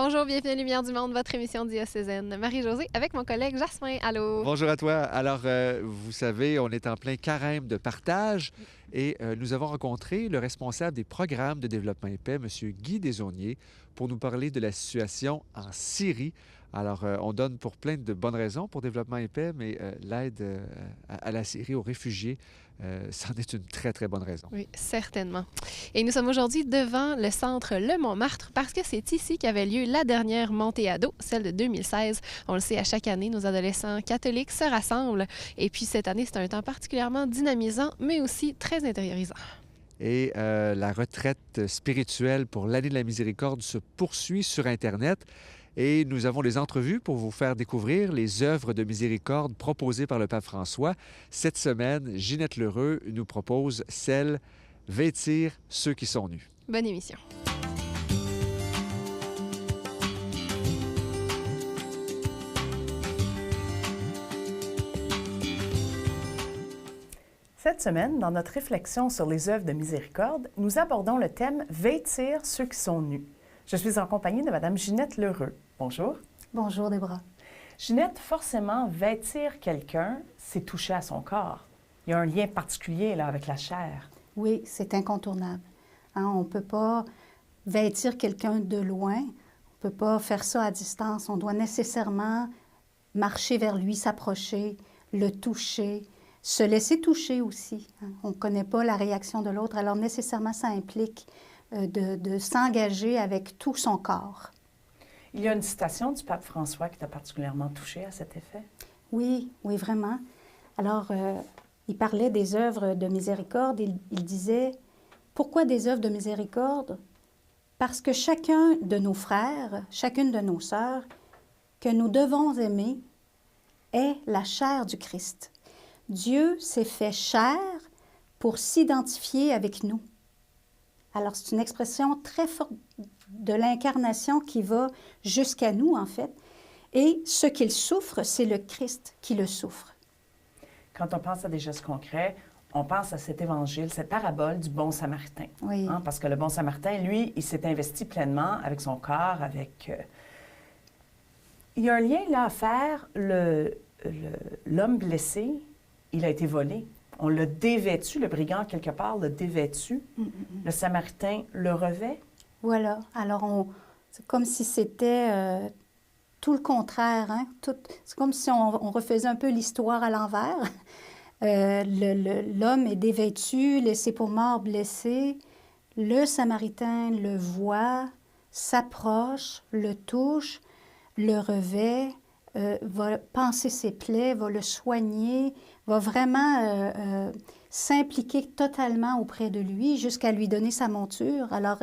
Bonjour, bienvenue à Lumière du Monde, votre émission diocésaine. Marie-Josée avec mon collègue Jasmin. Allô? Bonjour à toi. Alors, vous savez, on est en plein carême de partage et nous avons rencontré le responsable des programmes de développement et paix, M. Guy Desaulniers, pour nous parler de la situation en Syrie. Alors, on donne pour plein de bonnes raisons pour développement et paix, mais l'aide à la Syrie, aux réfugiés, c'en est une très, très bonne raison. Oui, certainement. Et nous sommes aujourd'hui devant le centre Le Montmartre parce que c'est ici qu'avait lieu la dernière montée à dos, celle de 2016. On le sait, à chaque année, nos adolescents catholiques se rassemblent. Et puis cette année, c'est un temps particulièrement dynamisant, mais aussi très intériorisant. Et la retraite spirituelle pour l'année de la miséricorde se poursuit sur Internet. Et nous avons des entrevues pour vous faire découvrir les œuvres de miséricorde proposées par le pape François. Cette semaine, Ginette Lheureux nous propose celle « Vêtir ceux qui sont nus ». Bonne émission. Cette semaine, dans notre réflexion sur les œuvres de miséricorde, nous abordons le thème « Vêtir ceux qui sont nus ». Je suis en compagnie de Mme Ginette Lheureux. Bonjour. Bonjour, Débora. Ginette, forcément, vêtir quelqu'un, c'est toucher à son corps. Il y a un lien particulier là, avec la chair. Oui, c'est incontournable. Hein, on ne peut pas vêtir quelqu'un de loin, on ne peut pas faire ça à distance. On doit nécessairement marcher vers lui, s'approcher, le toucher, se laisser toucher aussi. Hein. On ne connaît pas la réaction de l'autre, alors nécessairement, ça implique de s'engager avec tout son corps. Il y a une citation du pape François qui t'a particulièrement touchée à cet effet? Oui, oui, vraiment. Alors, il parlait des œuvres de miséricorde. Il disait, pourquoi des œuvres de miséricorde? Parce que chacun de nos frères, chacune de nos sœurs, que nous devons aimer, est la chair du Christ. Dieu s'est fait chair pour s'identifier avec nous. Alors, c'est une expression très forte de l'incarnation qui va jusqu'à nous, en fait. Et ce qu'il souffre, c'est le Christ qui le souffre. Quand on pense à des gestes concrets, on pense à cet évangile, cette parabole du bon samaritain. Oui. Hein, parce que le bon samaritain, lui, il s'est investi pleinement avec son corps, avec... Il y a un lien là à faire. L'homme blessé, il a été volé. On l'a dévêtu, le brigand, quelque part, l'a dévêtu. Le Samaritain le revêt. Voilà. Alors, c'est comme si c'était tout le contraire. Hein? C'est comme si on refaisait un peu l'histoire à l'envers. L'homme est dévêtu, laissé pour mort, blessé. Le Samaritain le voit, s'approche, le touche, le revêt, va panser ses plaies, va le soigner, va vraiment s'impliquer totalement auprès de lui jusqu'à lui donner sa monture. Alors,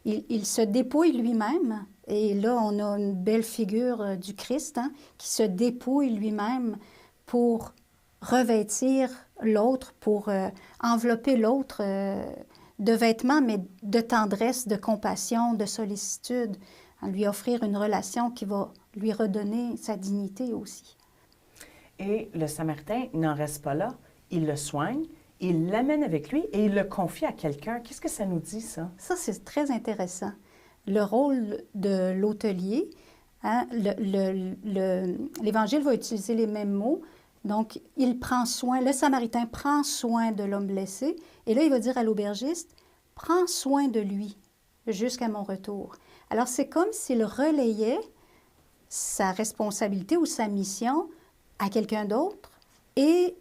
il se dépouille lui-même. Et là, on a une belle figure du Christ hein, qui se dépouille lui-même pour revêtir l'autre, pour envelopper l'autre de vêtements, mais de tendresse, de compassion, de sollicitude, lui offrir une relation qui va lui redonner sa dignité aussi. Et le Samaritain n'en reste pas là. Il le soigne, il l'amène avec lui et il le confie à quelqu'un. Qu'est-ce que ça nous dit, ça? Ça, c'est très intéressant. Le rôle de l'hôtelier, hein, l'Évangile va utiliser les mêmes mots. Donc, il prend soin, le Samaritain prend soin de l'homme blessé. Et là, il va dire à l'aubergiste, « Prends soin de lui jusqu'à mon retour. » Alors, c'est comme s'il relayait sa responsabilité ou sa mission à quelqu'un d'autre et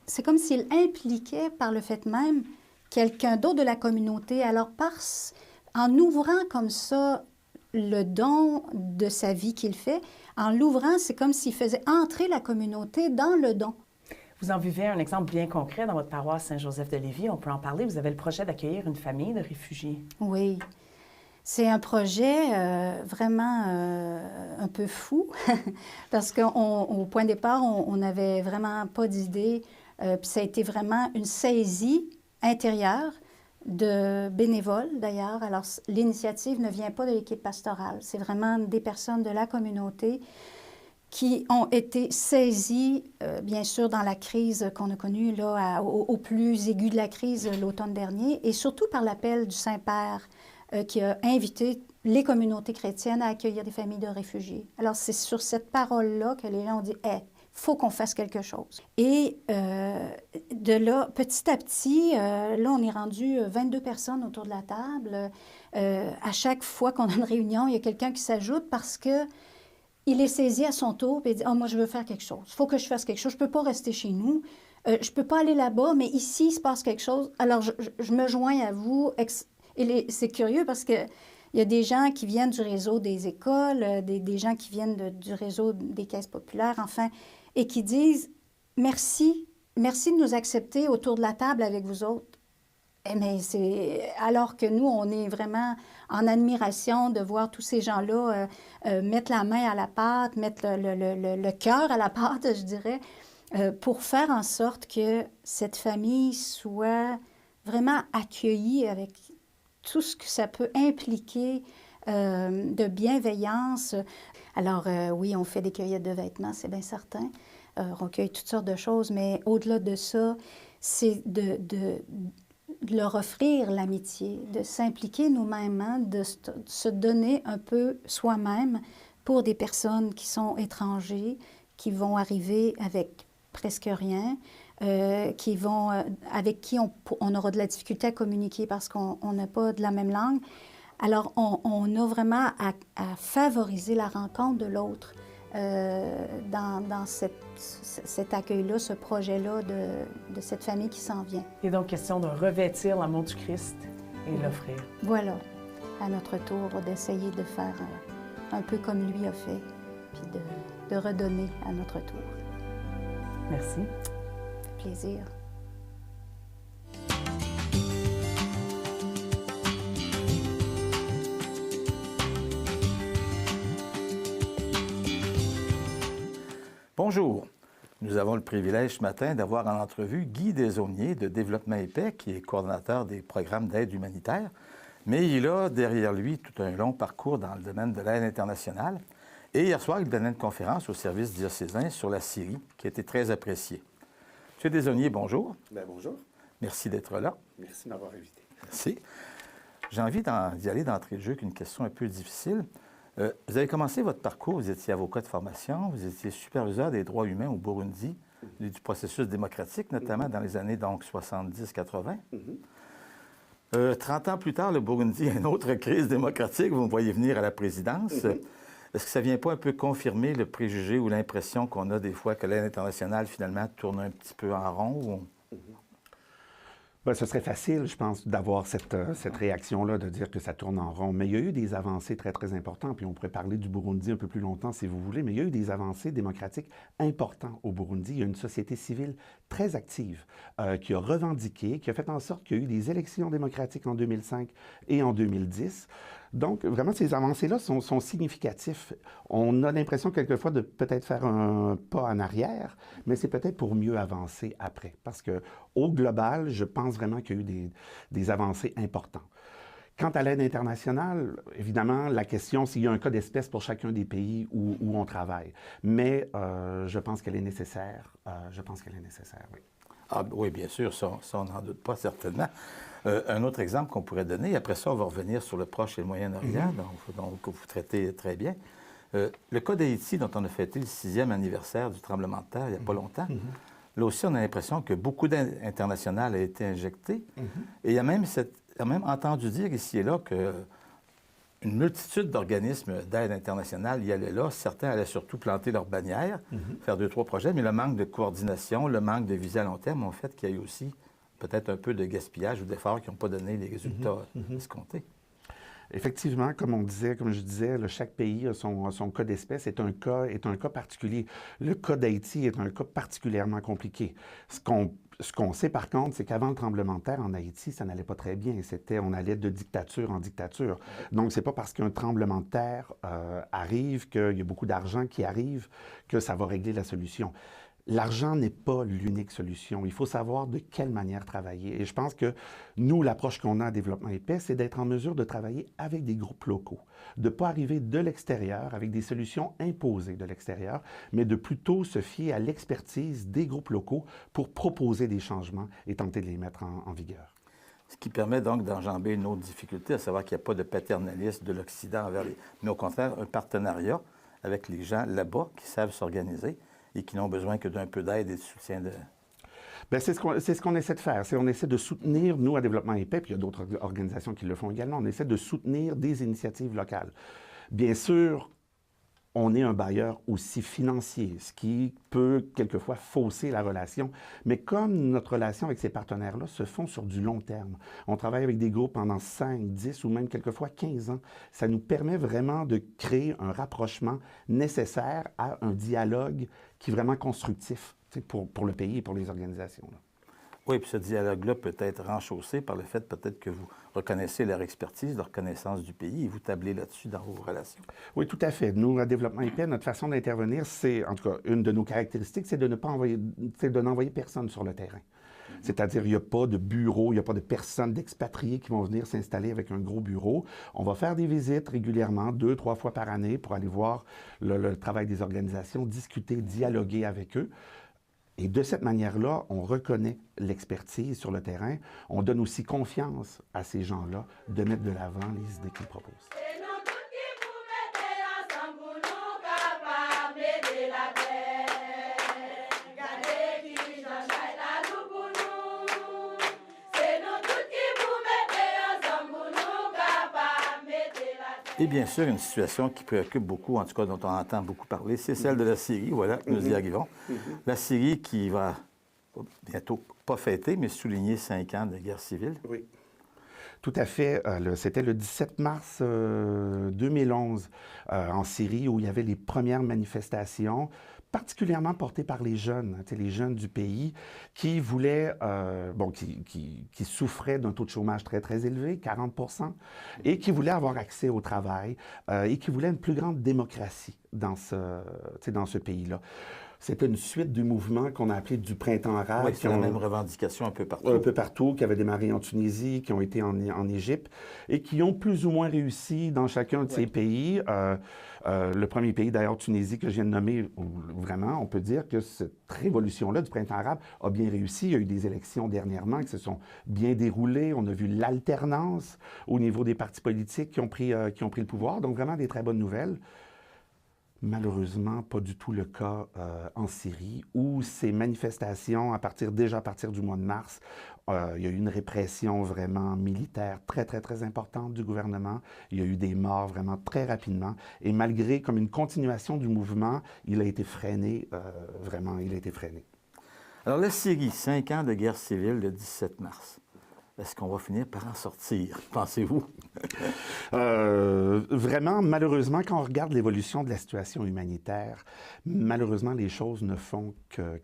c'est comme s'il impliquait par le fait même quelqu'un d'autre de la communauté. Alors, en ouvrant comme ça le don de sa vie qu'il fait, en l'ouvrant, c'est comme s'il faisait entrer la communauté dans le don. Vous en vivez un exemple bien concret dans votre paroisse Saint-Joseph de Lévis. On peut en parler. Vous avez le projet d'accueillir une famille de réfugiés. Oui. C'est un projet vraiment un peu fou parce qu'au point de départ, on n'avait vraiment pas d'idée. Puis ça a été vraiment une saisie intérieure de bénévoles, d'ailleurs. Alors, l'initiative ne vient pas de l'équipe pastorale. C'est vraiment des personnes de la communauté qui ont été saisies, bien sûr, dans la crise qu'on a connue, là, au plus aigu de la crise l'automne dernier, et surtout par l'appel du Saint-Père qui a invité les communautés chrétiennes à accueillir des familles de réfugiés. Alors, c'est sur cette parole-là que les gens ont dit « Hey, faut qu'on fasse quelque chose. » Et de là, petit à petit, là, on est rendu 22 personnes autour de la table. À chaque fois qu'on a une réunion, il y a quelqu'un qui s'ajoute parce que il est saisi à son tour et dit « Ah, moi, je veux faire quelque chose. Il faut que je fasse quelque chose. Je ne peux pas rester chez nous. Je ne peux pas aller là-bas, mais ici, il se passe quelque chose. Alors, je me joins à vous. » Et c'est curieux parce que il y a des gens qui viennent du réseau des écoles, des gens qui viennent du réseau des caisses populaires, enfin, et qui disent « Merci, merci de nous accepter autour de la table avec vous autres. » Mais alors que nous, on est vraiment en admiration de voir tous ces gens-là mettre la main à la pâte, mettre le cœur à la pâte, je dirais, pour faire en sorte que cette famille soit vraiment accueillie avec tout ce que ça peut impliquer de bienveillance. Alors, oui, on fait des cueillettes de vêtements, c'est bien certain. On recueille toutes sortes de choses, mais au-delà de ça, c'est de leur offrir l'amitié, de s'impliquer nous-mêmes, hein, de se donner un peu soi-même pour des personnes qui sont étrangers, qui vont arriver avec presque rien, avec qui on aura de la difficulté à communiquer parce qu'on n'a pas de la même langue. Alors, on a vraiment à favoriser la rencontre de l'autre dans cet accueil-là, ce projet-là de cette famille qui s'en vient. Il est donc question de revêtir l'amour du Christ et l'offrir. Voilà, à notre tour, d'essayer de faire un peu comme lui a fait, puis de redonner à notre tour. Merci. Plaisir. Bonjour. Nous avons le privilège ce matin d'avoir en entrevue Guy Desaulniers de Développement et Paix, qui est coordonnateur des programmes d'aide humanitaire. Mais il a derrière lui tout un long parcours dans le domaine de l'aide internationale. Et hier soir, il donnait une conférence au service diocésain sur la Syrie, qui a été très appréciée. Monsieur Desaulniers, bonjour. Bien, bonjour. Merci d'être là. Merci de m'avoir invité. Merci. J'ai envie d'y aller d'entrée de jeu avec une question un peu difficile. Vous avez commencé votre parcours, vous étiez avocat de formation, vous étiez superviseur des droits humains au Burundi, du processus démocratique, notamment dans les années 70-80. 30 ans plus tard, le Burundi a une autre crise démocratique, vous me voyez venir à la présidence. Est-ce que ça ne vient pas un peu confirmer le préjugé ou l'impression qu'on a des fois que l'aide internationale, finalement, tourne un petit peu en rond? Bien, ce serait facile, je pense, d'avoir cette réaction-là, de dire que ça tourne en rond. Mais il y a eu des avancées très, très importantes, puis on pourrait parler du Burundi un peu plus longtemps si vous voulez, mais il y a eu des avancées démocratiques importantes au Burundi. Il y a une société civile très active qui a revendiqué, qui a fait en sorte qu'il y a eu des élections démocratiques en 2005 et en 2010. Donc, vraiment, ces avancées-là sont significatifs. On a l'impression quelquefois de peut-être faire un pas en arrière, mais c'est peut-être pour mieux avancer après. Parce qu'au global, je pense vraiment qu'il y a eu des avancées importantes. Quant à l'aide internationale, évidemment, la question, s'il y a un cas d'espèce pour chacun des pays où on travaille. Mais je pense qu'elle est nécessaire. Oui. Ah, oui, bien sûr, ça on n'en doute pas certainement. Un autre exemple qu'on pourrait donner, après ça, on va revenir sur le Proche et le Moyen-Orient, donc vous traitez très bien. Le cas d'Haïti, dont on a fêté le 6e anniversaire du tremblement de terre il n'y a pas longtemps, là aussi, on a l'impression que beaucoup d'aide internationale a été injectée. Et il y a même entendu dire ici et là que une multitude d'organismes d'aide internationale y allaient là. Certains allaient surtout planter leur bannière, faire 2-3 projets, mais le manque de coordination, le manque de visée à long terme ont fait qu'il y a eu aussi peut-être un peu de gaspillage ou d'efforts qui n'ont pas donné les résultats escomptés. Effectivement, comme je disais, chaque pays a son cas d'espèce, est un cas particulier. Le cas d'Haïti est un cas particulièrement compliqué. Ce qu'on sait par contre, c'est qu'avant le tremblement de terre en Haïti, ça n'allait pas très bien. On allait de dictature en dictature. Donc, c'est pas parce qu'un tremblement de terre arrive, qu'il y a beaucoup d'argent qui arrive, que ça va régler la solution. L'argent n'est pas l'unique solution. Il faut savoir de quelle manière travailler. Et je pense que nous, l'approche qu'on a à Développement et Paix, c'est d'être en mesure de travailler avec des groupes locaux, de ne pas arriver de l'extérieur avec des solutions imposées de l'extérieur, mais de plutôt se fier à l'expertise des groupes locaux pour proposer des changements et tenter de les mettre en vigueur. Ce qui permet donc d'enjamber une autre difficulté, à savoir qu'il n'y a pas de paternalisme de l'Occident envers les... Mais au contraire, un partenariat avec les gens là-bas qui savent s'organiser et qui n'ont besoin que d'un peu d'aide et de soutien de... Bien, c'est ce qu'on essaie de faire. On essaie de soutenir, nous, à Développement épais, puis il y a d'autres organisations qui le font également, on essaie de soutenir des initiatives locales. Bien sûr, on est un bailleur aussi financier, ce qui peut quelquefois fausser la relation. Mais comme notre relation avec ces partenaires-là se font sur du long terme, on travaille avec des groupes pendant 5, 10 ou même quelquefois 15 ans, ça nous permet vraiment de créer un rapprochement nécessaire à un dialogue qui est vraiment constructif pour le pays et pour les organisations. Là. Oui, puis ce dialogue-là peut être renchaussé par le fait peut-être que vous reconnaissez leur expertise, leur connaissance du pays et vous tablez là-dessus dans vos relations. Oui, tout à fait. Nous, à Développement épais, notre façon d'intervenir, c'est, en tout cas, une de nos caractéristiques, c'est de ne pas envoyer, de n'envoyer personne sur le terrain. C'est-à-dire, il n'y a pas de bureau, il n'y a pas de personnes d'expatriés qui vont venir s'installer avec un gros bureau. On va faire des visites régulièrement, 2, 3 fois par année, pour aller voir le travail des organisations, discuter, dialoguer avec eux. Et de cette manière-là, on reconnaît l'expertise sur le terrain. On donne aussi confiance à ces gens-là de mettre de l'avant les idées qu'ils proposent. Et bien sûr, une situation qui préoccupe beaucoup, en tout cas dont on entend beaucoup parler, c'est celle de la Syrie. Voilà, nous y arrivons. La Syrie qui va bientôt, pas fêter, mais souligner 5 ans de guerre civile. Oui. Tout à fait. C'était le 17 mars 2011 en Syrie où il y avait les premières manifestations, particulièrement portées par les jeunes du pays qui voulaient, qui souffraient d'un taux de chômage très, très élevé, 40 %, et qui voulaient avoir accès au travail et qui voulaient une plus grande démocratie dans ce pays-là. C'était une suite du mouvement qu'on a appelé du printemps arabe. Oui, c'est la même revendication un peu partout. Un peu partout, qui avait démarré en Tunisie, qui ont été en Égypte, et qui ont plus ou moins réussi dans chacun de ces pays. Le premier pays, d'ailleurs, Tunisie, que je viens de nommer, vraiment, on peut dire que cette révolution-là du printemps arabe a bien réussi. Il y a eu des élections dernièrement qui se sont bien déroulées. On a vu l'alternance au niveau des partis politiques qui ont pris le pouvoir. Donc, vraiment des très bonnes nouvelles. Malheureusement, pas du tout le cas en Syrie, où ces manifestations, déjà à partir du mois de mars, il y a eu une répression vraiment militaire très, très, très importante du gouvernement. Il y a eu des morts vraiment très rapidement. Et malgré comme une continuation du mouvement, il a été freiné, vraiment, il a été freiné. Alors, la Syrie, 5 ans de guerre civile le 17 mars. Est-ce qu'on va finir par en sortir, pensez-vous? Vraiment, malheureusement, quand on regarde l'évolution de la situation humanitaire, malheureusement, les choses ne font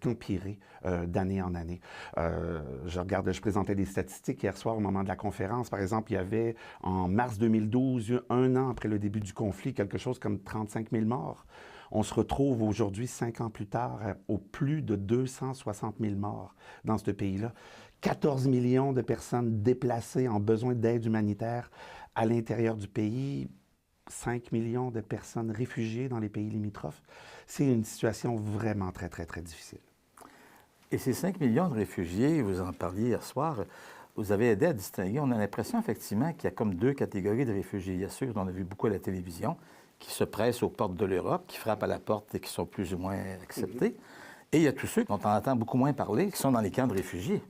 qu'empirer d'année en année. Je présentais des statistiques hier soir au moment de la conférence. Par exemple, il y avait, en mars 2012, 1 an après le début du conflit, quelque chose comme 35 000 morts. On se retrouve aujourd'hui, 5 ans plus tard, au plus de 260 000 morts dans ce pays-là. 14 millions de personnes déplacées en besoin d'aide humanitaire à l'intérieur du pays, 5 millions de personnes réfugiées dans les pays limitrophes. C'est une situation vraiment très, très, très difficile. Et ces 5 millions de réfugiés, vous en parliez hier soir, vous avez aidé à distinguer. On a l'impression, effectivement, qu'il y a comme 2 catégories de réfugiés. Il y a ceux qu'on a vu beaucoup à la télévision, qui se pressent aux portes de l'Europe, qui frappent à la porte et qui sont plus ou moins acceptés. Et il y a tous ceux dont on entend beaucoup moins parler, qui sont dans les camps de réfugiés.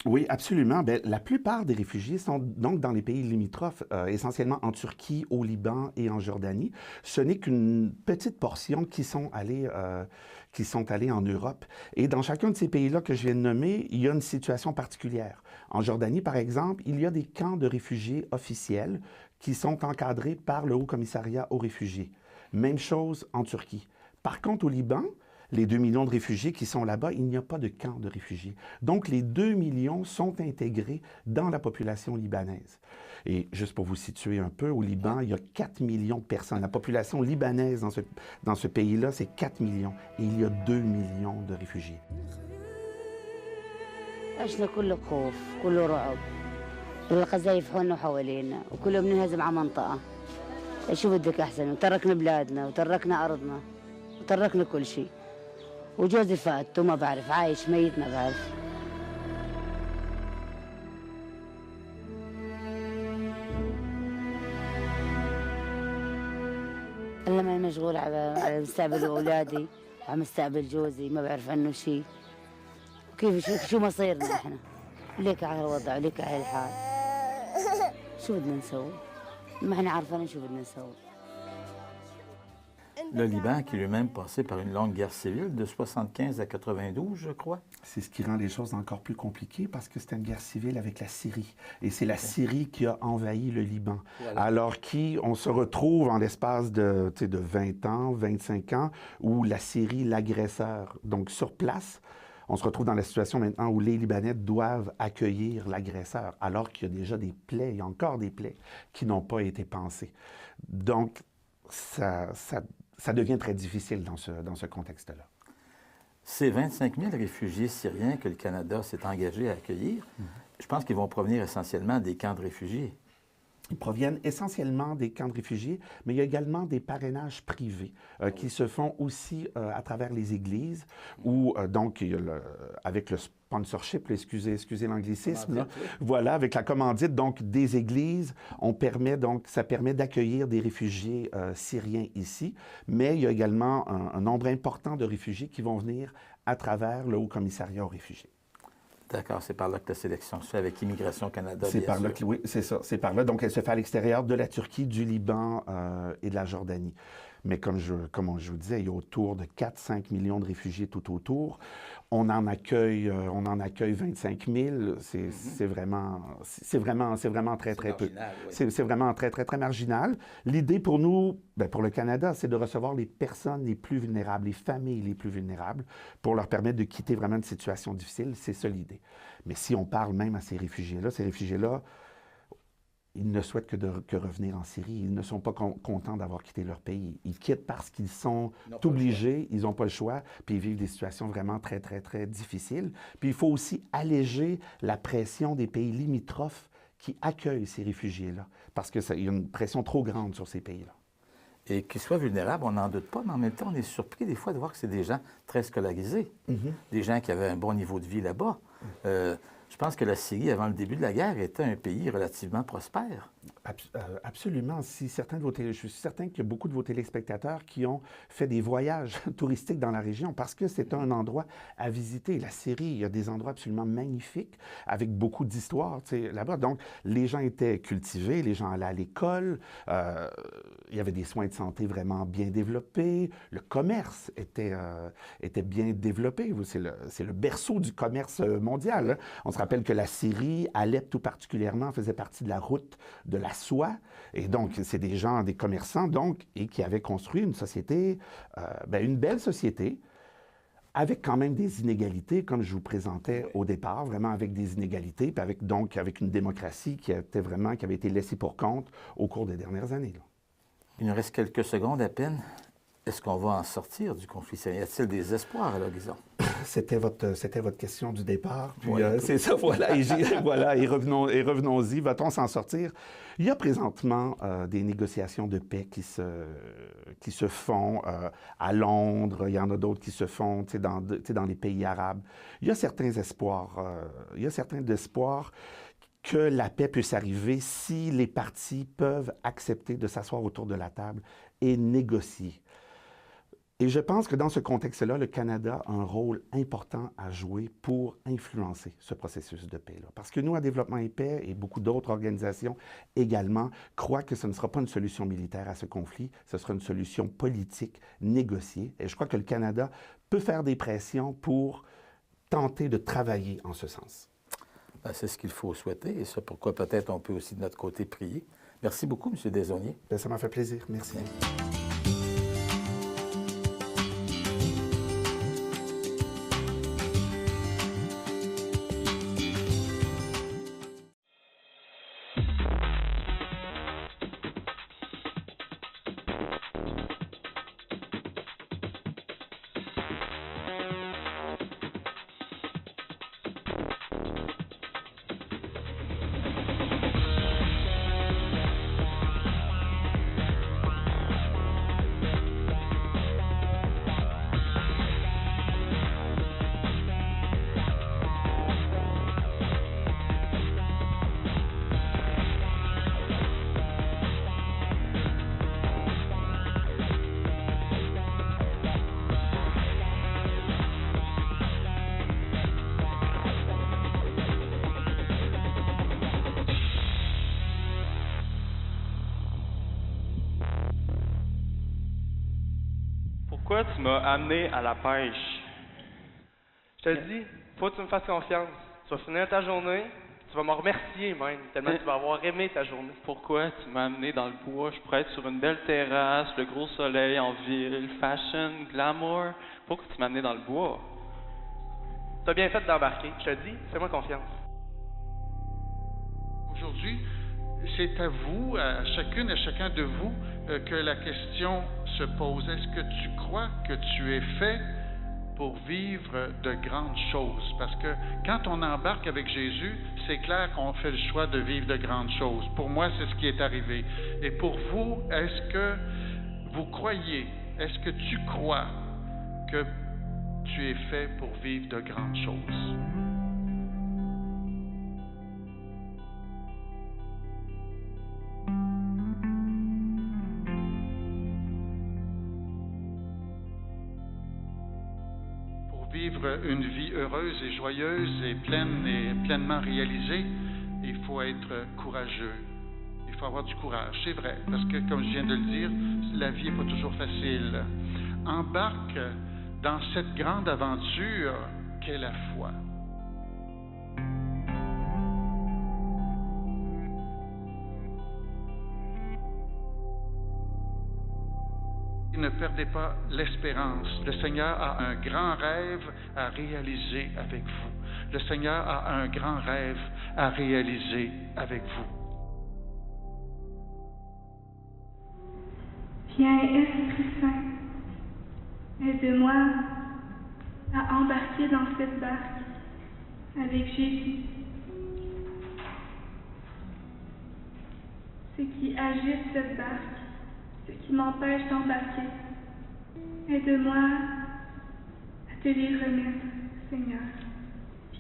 Oui, absolument. Bien, la plupart des réfugiés sont donc dans les pays limitrophes, essentiellement en Turquie, au Liban et en Jordanie. Ce n'est qu'une petite portion qui sont allés en Europe. Et dans chacun de ces pays-là que je viens de nommer, il y a une situation particulière. En Jordanie, par exemple, il y a des camps de réfugiés officiels qui sont encadrés par le Haut-Commissariat aux réfugiés. Même chose en Turquie. Par contre, au Liban, les 2 millions de réfugiés qui sont là-bas, il n'y a pas de camp de réfugiés. Donc, les 2 millions sont intégrés dans la population libanaise. Et juste pour vous situer un peu, au Liban, il y a 4 millions de personnes. La population libanaise dans ce pays-là, c'est 4 millions. Et il y a 2 millions de réfugiés. عشنا كله خوف كله رعب القذايف حولنا وحوالينا وكله بننهزم على منطقة شو بدك أحسن وتركنا بلادنا وتركنا أرضنا وتركنا كل شيء وجوزي فات وما بعرف عايش ميت ما بعرف أنا مشغول على مستقبل أولادي، على مستقبل جوزي، ما بعرف عنه شيء. وكيف شو مصيرنا إحنا؟ ليك على الوضع وليك على الحال. شو بدنا نسوي؟ ما إحنا عارفين شو بدنا نسوي. Le Liban, qui lui-même passait par une longue guerre civile de 75 à 92, je crois. C'est ce qui rend les choses encore plus compliquées parce que c'était une guerre civile avec la Syrie. Et c'est la Syrie qui a envahi le Liban. Voilà. Alors on se retrouve en l'espace de 20 ans, 25 ans, où la Syrie, l'agresseur, donc sur place, on se retrouve dans la situation maintenant où les Libanais doivent accueillir l'agresseur, alors qu'il y a déjà des plaies, il y a encore des plaies qui n'ont pas été pansées. Donc, ça devient très difficile dans ce contexte-là. Ces 25 000 réfugiés syriens que le Canada s'est engagé à accueillir, je pense qu'ils vont provenir essentiellement des camps de réfugiés. Ils proviennent essentiellement des camps de réfugiés, mais il y a également des parrainages privés qui se font aussi à travers les églises, où donc avec le sponsorship, excusez l'anglicisme, là, voilà, avec la commandite donc des églises, ça permet d'accueillir des réfugiés syriens ici, mais il y a également un nombre important de réfugiés qui vont venir à travers le Haut-Commissariat aux réfugiés. D'accord, c'est par là que la sélection se fait avec Immigration Canada. C'est par là oui, c'est ça, c'est par là. Donc, elle se fait à l'extérieur de la Turquie, du Liban et de la Jordanie. Mais comme je vous disais, il y a autour de 4-5 millions de réfugiés tout autour. On en accueille 25 000. C'est vraiment très, très peu. Oui. C'est vraiment très, très, très marginal. L'idée pour nous, pour le Canada, c'est de recevoir les personnes les plus vulnérables, les familles les plus vulnérables, pour leur permettre de quitter vraiment une situation difficile. C'est ça l'idée. Mais si on parle même à ces réfugiés-là, ils ne souhaitent que revenir en Syrie. Ils ne sont pas contents d'avoir quitté leur pays. Ils quittent parce qu'ils sont obligés, ils n'ont pas le choix, puis ils vivent des situations vraiment très, très, très difficiles. Puis il faut aussi alléger la pression des pays limitrophes qui accueillent ces réfugiés-là, parce qu'il y a une pression trop grande sur ces pays-là. Et qu'ils soient vulnérables, on n'en doute pas, mais en même temps, on est surpris des fois de voir que c'est des gens très scolarisés, des gens qui avaient un bon niveau de vie là-bas. Je pense que la Syrie, avant le début de la guerre, était un pays relativement prospère. Absolument. Je suis certain qu'il y a beaucoup de vos téléspectateurs qui ont fait des voyages touristiques dans la région parce que c'est un endroit à visiter. La Syrie, il y a des endroits absolument magnifiques avec beaucoup d'histoire là-bas. Donc, les gens étaient cultivés, les gens allaient à l'école, il y avait des soins de santé vraiment bien développés, le commerce était bien développé. C'est le berceau du commerce mondial. Hein. On se rappelle que la Syrie, Alep tout particulièrement, faisait partie de la route de la soie. Et donc, c'est des gens, des commerçants, donc, et qui avaient construit une société, une belle société, avec quand même des inégalités, comme je vous présentais au départ, vraiment avec des inégalités, puis avec une démocratie qui avait été laissée pour compte au cours des dernières années. Là. Il nous reste quelques secondes à peine. Est-ce qu'on va en sortir du conflit syrien? Y a-t-il des espoirs à l'horizon? C'était votre question du départ. Puis, c'est ça, voilà. Et revenons-y. Va-t-on s'en sortir? Il y a présentement des négociations de paix qui se font à Londres. Il y en a d'autres qui se font dans les pays arabes. Il y a certains espoirs. Que la paix puisse arriver si les parties peuvent accepter de s'asseoir autour de la table et négocier. Et je pense que dans ce contexte-là, le Canada a un rôle important à jouer pour influencer ce processus de paix-là. Parce que nous, à Développement et Paix, et beaucoup d'autres organisations également, croient que ce ne sera pas une solution militaire à ce conflit, ce sera une solution politique négociée. Et je crois que le Canada peut faire des pressions pour tenter de travailler en ce sens. C'est ce qu'il faut souhaiter, et c'est pourquoi peut-être on peut aussi de notre côté prier. Merci beaucoup, M. Desaulniers. Ça m'a fait plaisir. Merci. Pourquoi tu m'as amené à la pêche? Je te le dis, faut que tu me fasses confiance. Tu vas finir ta journée, tu vas me remercier même, tellement tu vas avoir aimé ta journée. Pourquoi tu m'as amené dans le bois? Je pourrais être sur une belle terrasse, le gros soleil en ville, fashion, glamour. Pourquoi tu m'as amené dans le bois? Tu as bien fait d'embarquer, je te le dis, fais-moi confiance. Aujourd'hui, c'est à vous, à chacune et chacun de vous, que la question se pose. Est-ce que tu crois que tu es fait pour vivre de grandes choses? Parce que quand on embarque avec Jésus, c'est clair qu'on fait le choix de vivre de grandes choses. Pour moi, c'est ce qui est arrivé. Et pour vous, est-ce que vous croyez, est-ce que tu crois que tu es fait pour vivre de grandes choses? Vivre une vie heureuse et joyeuse et pleine et pleinement réalisée, il faut être courageux. Il faut avoir du courage, c'est vrai, parce que, comme je viens de le dire, la vie n'est pas toujours facile. Embarque dans cette grande aventure qu'est la foi. Ne perdez pas l'espérance. Le Seigneur a un grand rêve à réaliser avec vous. Le Seigneur a un grand rêve à réaliser avec vous. Viens, Esprit Saint, aide-moi à embarquer dans cette barque avec Jésus. Ce qui agite cette barque, ce qui m'empêche d'embarquer. Aide-moi à te les remettre, Seigneur.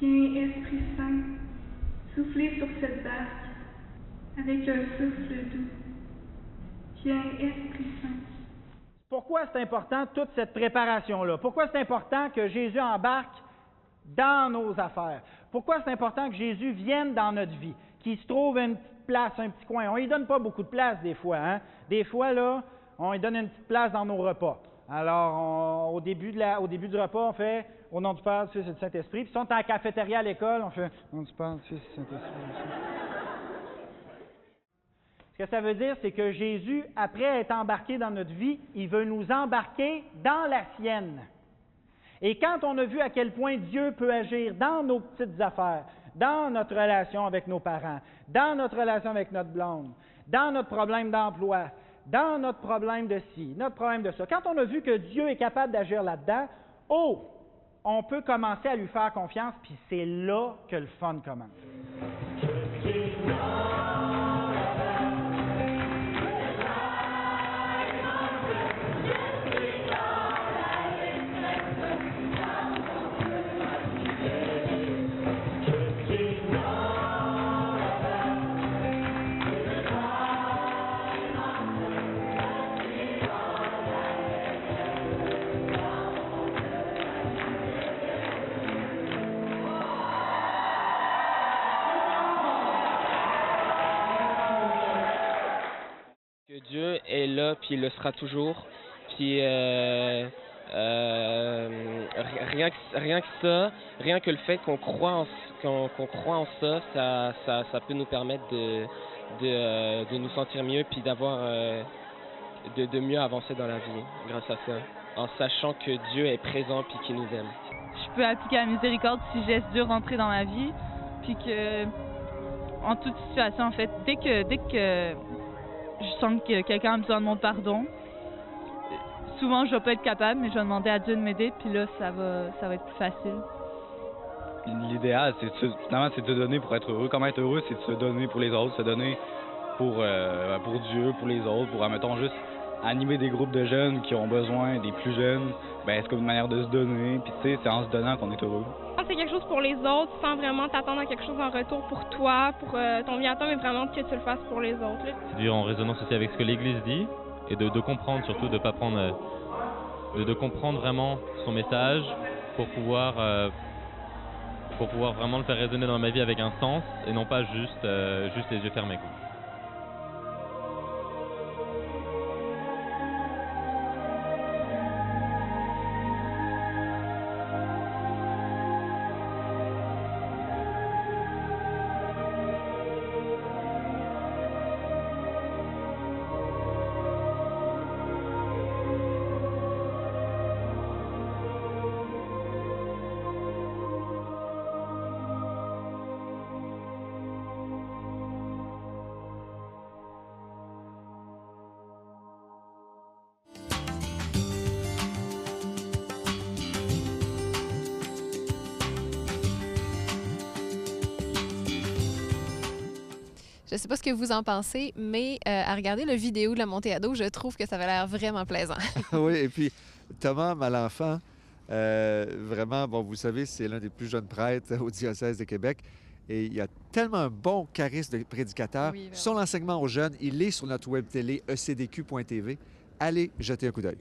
Viens, Esprit Saint, souffler sur cette barque avec un souffle doux. Viens, Esprit Saint. Pourquoi c'est important toute cette préparation-là? Pourquoi c'est important que Jésus embarque dans nos affaires? Pourquoi c'est important que Jésus vienne dans notre vie? Qu'il se trouve une petite place, un petit coin. On ne lui donne pas beaucoup de place des fois. Hein? Des fois, là, on lui donne une petite place dans nos repas. Alors, au début du repas, on fait « Au nom du Père, du Fils et du Saint-Esprit ». Puis si on est à la cafétéria à l'école, on fait « Au nom du Père, du Fils et du Saint-Esprit ». Ce que ça veut dire, c'est que Jésus, après être embarqué dans notre vie, il veut nous embarquer dans la sienne. Et quand on a vu à quel point Dieu peut agir dans nos petites affaires, dans notre relation avec nos parents, dans notre relation avec notre blonde, dans notre problème d'emploi, dans notre problème de ci, notre problème de ça, quand on a vu que Dieu est capable d'agir là-dedans, on peut commencer à lui faire confiance, puis c'est là que le fun commence. Dieu est là, puis il le sera toujours. Puis rien que le fait qu'on croit en ça, ça peut nous permettre de nous sentir mieux, puis d'avoir de mieux avancer dans la vie grâce à ça, en sachant que Dieu est présent puis qu'il nous aime. Je peux appliquer la miséricorde si je laisse Dieu rentrer dans ma vie, puis que en toute situation, en fait, dès que je sens que quelqu'un a besoin de mon pardon, souvent je vais pas être capable, mais je vais demander à Dieu de m'aider, puis là ça va être plus facile. L'idéal, finalement, c'est de se donner pour être heureux. Comment être heureux, c'est de se donner pour les autres, se donner pour Dieu, pour les autres, pour, admettons, juste animer des groupes de jeunes qui ont besoin des plus jeunes. Ben, c'est comme une manière de se donner, puis tu sais, c'est en se donnant qu'on est heureux. Quand c'est quelque chose pour les autres, sans vraiment t'attendre à quelque chose en retour pour toi, pour ton bien à toi, mais vraiment que tu le fasses pour les autres. C'est de vivre en résonance aussi avec ce que l'Église dit et de comprendre surtout, de pas prendre, de comprendre vraiment son message pour pouvoir vraiment le faire résonner dans ma vie avec un sens et non pas juste les yeux fermés, quoi. Je ne sais pas ce que vous en pensez, mais à regarder la vidéo de la montée à dos, je trouve que ça avait l'air vraiment plaisant. Oui, et puis Thomas Malenfant, vraiment, bon, vous savez, c'est l'un des plus jeunes prêtres au diocèse de Québec. Et il a tellement un bon charisme de prédicateur. Oui, son enseignement aux jeunes, il est sur notre web télé ecdq.tv. Allez jeter un coup d'œil.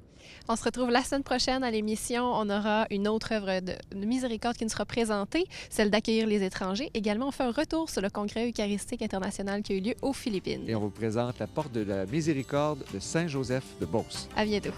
On se retrouve la semaine prochaine à l'émission. On aura une autre œuvre de miséricorde qui nous sera présentée, celle d'accueillir les étrangers. Également, on fait un retour sur le congrès eucharistique international qui a eu lieu aux Philippines. Et on vous présente la porte de la miséricorde de Saint-Joseph de Beauce. À bientôt.